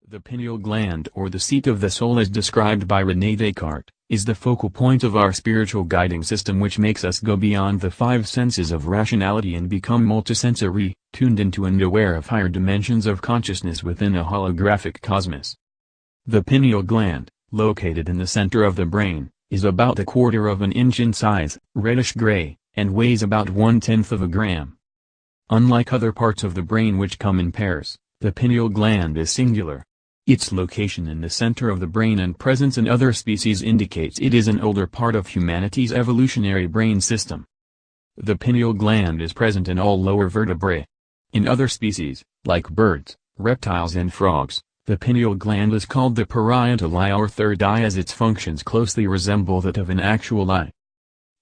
The pineal gland, or the seat of the soul as described by Rene Descartes, is the focal point of our spiritual guiding system which makes us go beyond the five senses of rationality and become multisensory, tuned into and aware of higher dimensions of consciousness within a holographic cosmos. The pineal gland, located in the center of the brain, is about a quarter of an inch in size, reddish-gray, and weighs about 1/10 of a gram. Unlike other parts of the brain which come in pairs, the pineal gland is singular. Its location in the center of the brain and presence in other species indicates it is an older part of humanity's evolutionary brain system. The pineal gland is present in all lower vertebrae. In other species, like birds, reptiles and frogs, the pineal gland is called the parietal eye or third eye as its functions closely resemble that of an actual eye.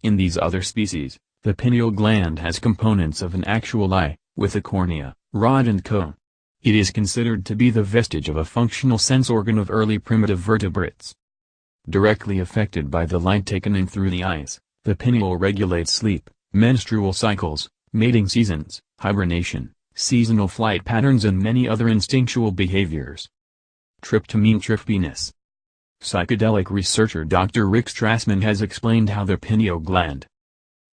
In these other species, the pineal gland has components of an actual eye, with a cornea, rod and cone. It is considered to be the vestige of a functional sense organ of early primitive vertebrates. Directly affected by the light taken in through the eyes, the pineal regulates sleep, menstrual cycles, mating seasons, hibernation, seasonal flight patterns and many other instinctual behaviors. Tryptamine trippiness. Psychedelic researcher Dr. Rick Strassman has explained how the pineal gland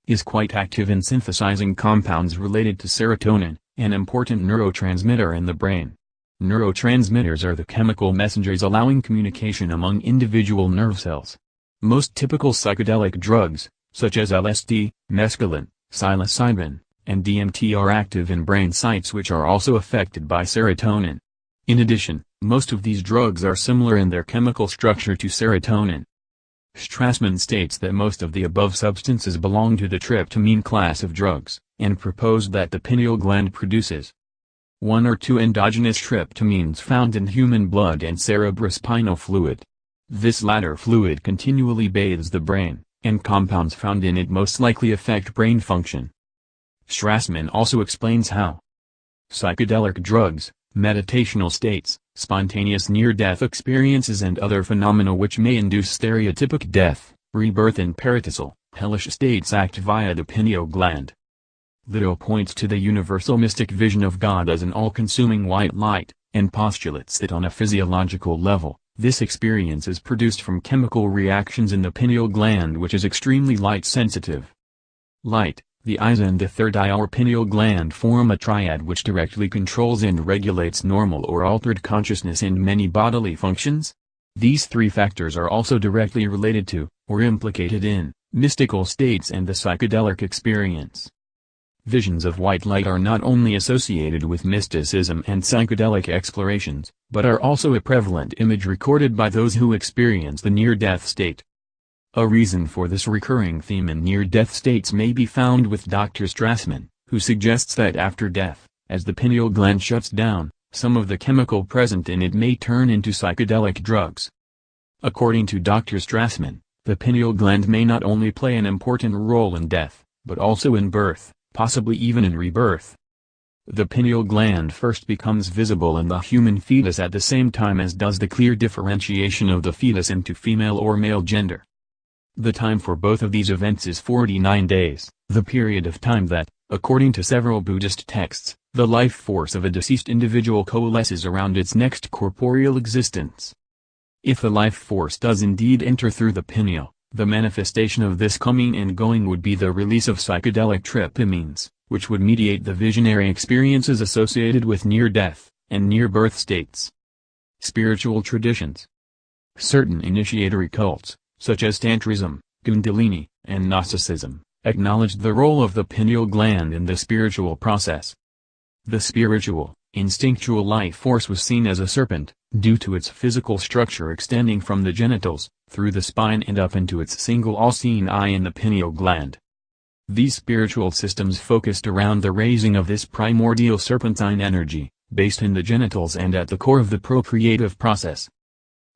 is quite active in synthesizing compounds related to serotonin, an important neurotransmitter in the brain. Neurotransmitters are the chemical messengers allowing communication among individual nerve cells. Most typical psychedelic drugs, such as LSD, mescaline, psilocybin, and DMT are active in brain sites which are also affected by serotonin. In addition, most of these drugs are similar in their chemical structure to serotonin. Strassman states that most of the above substances belong to the tryptamine class of drugs, and proposed that the pineal gland produces one or two endogenous tryptamines found in human blood and cerebrospinal fluid. This latter fluid continually bathes the brain, and compounds found in it most likely affect brain function. Strassman also explains how psychedelic drugs, meditational states, spontaneous near-death experiences and other phenomena which may induce stereotypic death, rebirth and paradisal, hellish states act via the pineal gland. Liddell points to the universal mystic vision of God as an all-consuming white light, and postulates that on a physiological level, this experience is produced from chemical reactions in the pineal gland which is extremely light-sensitive. Light, the eyes and the third eye or pineal gland form a triad which directly controls and regulates normal or altered consciousness and many bodily functions. These three factors are also directly related to, or implicated in, mystical states and the psychedelic experience. Visions of white light are not only associated with mysticism and psychedelic explorations, but are also a prevalent image recorded by those who experience the near-death state. A reason for this recurring theme in near-death states may be found with Dr. Strassman, who suggests that after death, as the pineal gland shuts down, some of the chemical present in it may turn into psychedelic drugs. According to Dr. Strassman, the pineal gland may not only play an important role in death, but also in birth, possibly even in rebirth. The pineal gland first becomes visible in the human fetus at the same time as does the clear differentiation of the fetus into female or male gender. The time for both of these events is 49 days, the period of time that, according to several Buddhist texts, the life force of a deceased individual coalesces around its next corporeal existence. If the life force does indeed enter through the pineal, the manifestation of this coming and going would be the release of psychedelic tryptamines, which would mediate the visionary experiences associated with near-death and near-birth states. Spiritual traditions. Certain initiatory cults, such as Tantrism, Kundalini, and Gnosticism, acknowledged the role of the pineal gland in the spiritual process. The spiritual, instinctual life force was seen as a serpent, due to its physical structure extending from the genitals, through the spine and up into its single all-seeing eye in the pineal gland. These spiritual systems focused around the raising of this primordial serpentine energy, based in the genitals and at the core of the procreative process.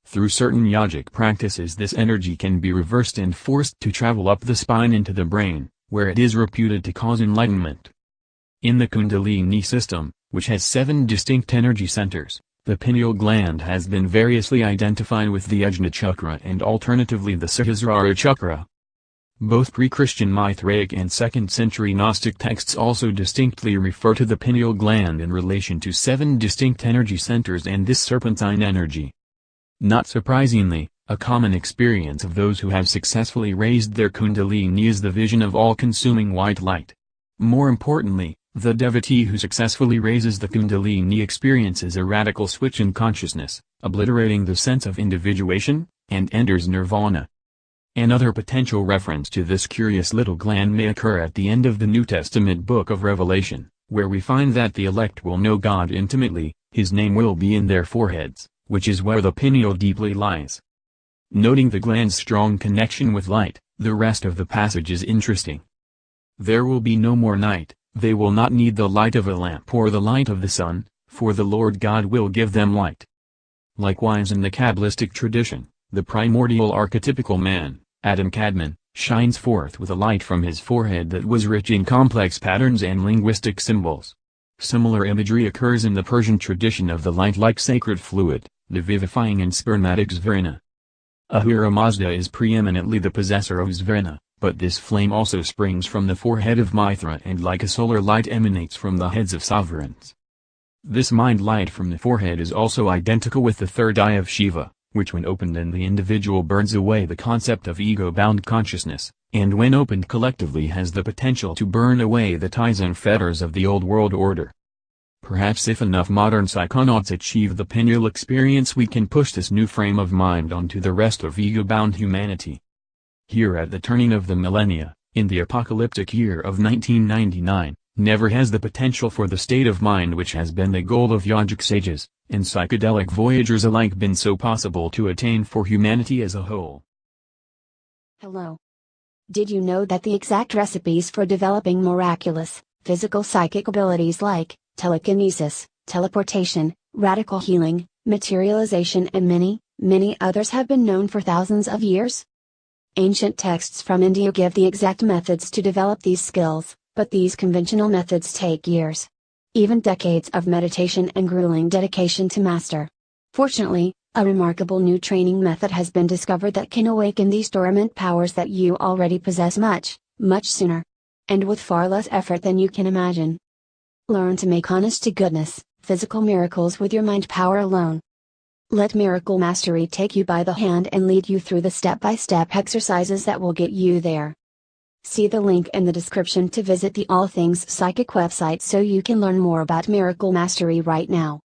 Through certain yogic practices this energy can be reversed and forced to travel up the spine into the brain, where it is reputed to cause enlightenment. In the Kundalini system, which has 7 distinct energy centers, the pineal gland has been variously identified with the Ajna chakra and alternatively the Sahasrara chakra. Both pre-Christian Mithraic and 2nd century Gnostic texts also distinctly refer to the pineal gland in relation to 7 distinct energy centers and this serpentine energy. Not surprisingly, a common experience of those who have successfully raised their kundalini is the vision of all-consuming white light. More importantly, the devotee who successfully raises the kundalini experiences a radical switch in consciousness, obliterating the sense of individuation, and enters nirvana. Another potential reference to this curious little gland may occur at the end of the New Testament book of Revelation, where we find that the elect will know God intimately, his name will be in their foreheads, which is where the pineal deeply lies. Noting the gland's strong connection with light, the rest of the passage is interesting. There will be no more night, they will not need the light of a lamp or the light of the sun, for the Lord God will give them light. Likewise in the Kabbalistic tradition, the primordial archetypical man, Adam Kadmon, shines forth with a light from his forehead that was rich in complex patterns and linguistic symbols. Similar imagery occurs in the Persian tradition of the light-like sacred fluid, the vivifying and spermatic Svirna. Ahura Mazda is preeminently the possessor of Svirna, but this flame also springs from the forehead of Mithra and like a solar light emanates from the heads of sovereigns. This mind light from the forehead is also identical with the third eye of Shiva, which when opened in the individual burns away the concept of ego-bound consciousness, and when opened collectively has the potential to burn away the ties and fetters of the old world order. Perhaps if enough modern psychonauts achieve the pineal experience we can push this new frame of mind onto the rest of ego-bound humanity. Here at the turning of the millennia, in the apocalyptic year of 1999, never has the potential for the state of mind which has been the goal of yogic sages, and psychedelic voyagers alike been so possible to attain for humanity as a whole. Hello. Did you know that the exact recipes for developing miraculous, physical psychic abilities like telekinesis, teleportation, radical healing, materialization and many, many others have been known for thousands of years? Ancient texts from India give the exact methods to develop these skills, but these conventional methods take years, even decades of meditation and grueling dedication to master. Fortunately, a remarkable new training method has been discovered that can awaken these dormant powers that you already possess much, much sooner. And with far less effort than you can imagine. Learn to make honest-to-goodness, physical miracles with your mind power alone. Let Miracle Mastery take you by the hand and lead you through the step-by-step exercises that will get you there. See the link in the description to visit the All Things Psychic website so you can learn more about Miracle Mastery right now.